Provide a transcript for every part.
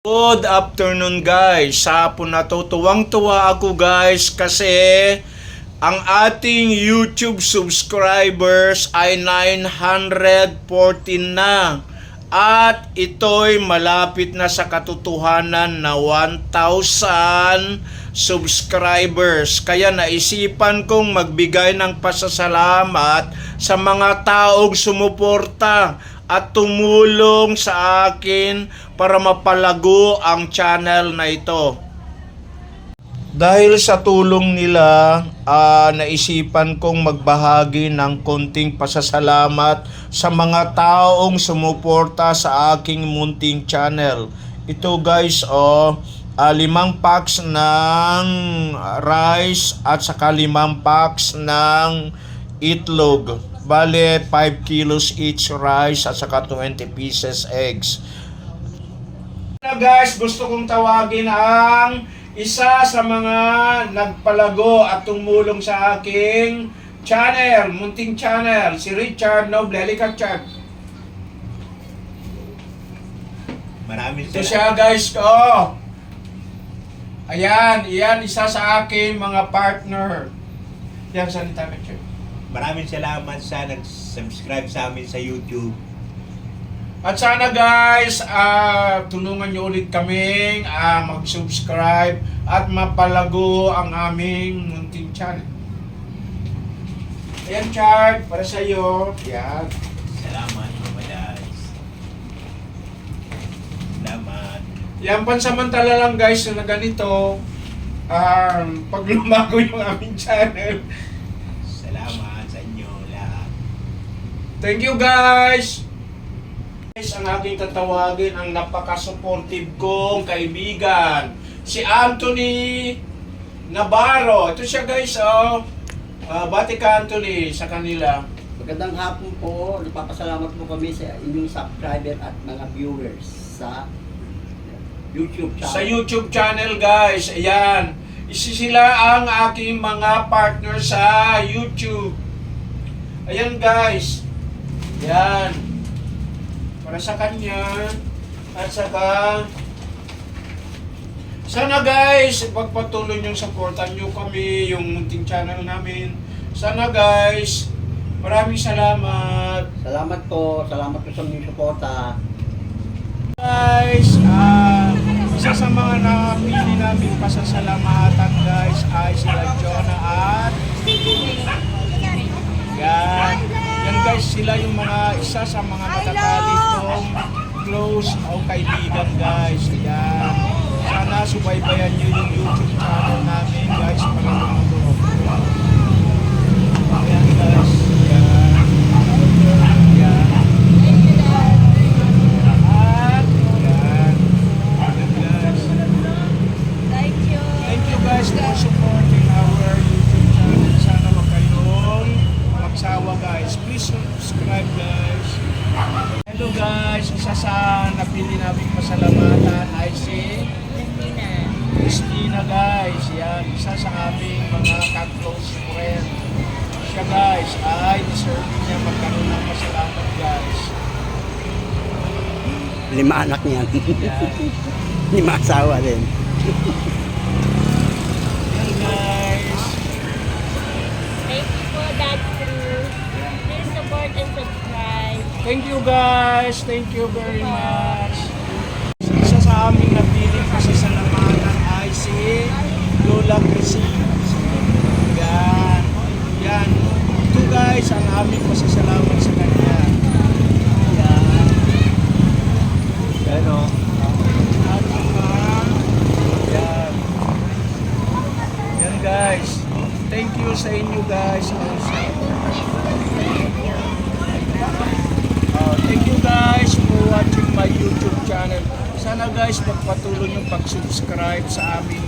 Good afternoon guys. Sa hapon na to, tuwang-tuwa ako guys kasi ang ating YouTube subscribers ay 914 na. At ito'y malapit na sa katotohanan na 1,000 subscribers. Kaya naisipan kong magbigay ng pasasalamat sa mga taong sumuporta at tumulong sa akin para mapalago ang channel na ito. Dahil sa tulong nila, naisipan kong magbahagi ng konting pasasalamat sa mga taong sumuporta sa aking munting channel. Ito guys, 5 packs ng rice at saka 5 packs ng itlog. Bale, 5 kilos each rice at saka 20 pieces eggs. Na guys, gusto kong tawagin ang isa sa mga nagpalago at tumulong sa aking channel, munting channel, si Richard Noble. Halika, Chad. Maraming Ito siya guys, Ayan, isa sa aking mga partner. Yan, salita ka, Chad. Maraming salamat sa nag-subscribe sa amin sa YouTube. At sana guys, tulungan nyo ulit kaming mag-subscribe at mapalago ang aming munting channel. Ayan, Chart, para sa iyo. Yan. Salamat, Mama Dads. Salamat. Yan, pansamantala lang guys na ganito. Pag lumago yung aming channel. Salamat sa inyo lahat. Thank you guys! Guys, ang aking tatawagin ang napaka-supportive kong kaibigan, si Anthony Navarro. Ito siya guys, bati ka Anthony sa kanila. Magandang hapon po. Nagpapasalamat po kami sa inyong subscriber at mga viewers sa YouTube channel. Sa YouTube channel guys, ayan. Sila ang aking mga partner sa YouTube. Ayan guys. Ayan. Para sa kanya. At saka sana guys, pagpatuloy niyong supportan niyo kami, yung munting channel namin. Sana guys, maraming salamat. Salamat po. Salamat po sa inyong suporta. Guys, isa sa mga napili namin pasasalamatan guys ay sila Jonah at yan guys, sila yung mga isa sa mga matatalik kong close o kaibigan guys. Yan. Sana subaybayan nyo yung YouTube channel namin guys para lumago. Ayan guys. Yan. Yan. At yan. Ayan guys. Thank you guys for supporting our YouTube channel. Sana wag kayong magsawa guys. Please subscribe guys. Hello guys, isa sa napili namin pasalamatan ay si Christina guys. Yan, isa sa aming mga ka-close friend. Siya guys ay deserving niya magkaroon ng pasalamat guys. 5 anak niyan. Yan. 5 asawa din. Yan guys. Thank you for that crew. Please support and subscribe. Thank you guys. Thank you very much. Isa sa aming napiling pasasalamatan ay si Lola Crisina. Yan. Yan. Ito guys ang aming pasasalamat sa kanya. Yan. Yan o. At yan. Yan guys. Thank you sa inyo guys also. Thank you guys for watching my YouTube channel. Sana guys magpatuloy yung pag-subscribe sa aming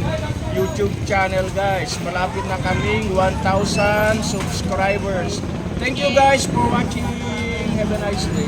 YouTube channel guys. Malapit na kaming 1,000 subscribers. Thank you guys for watching. Have a nice day.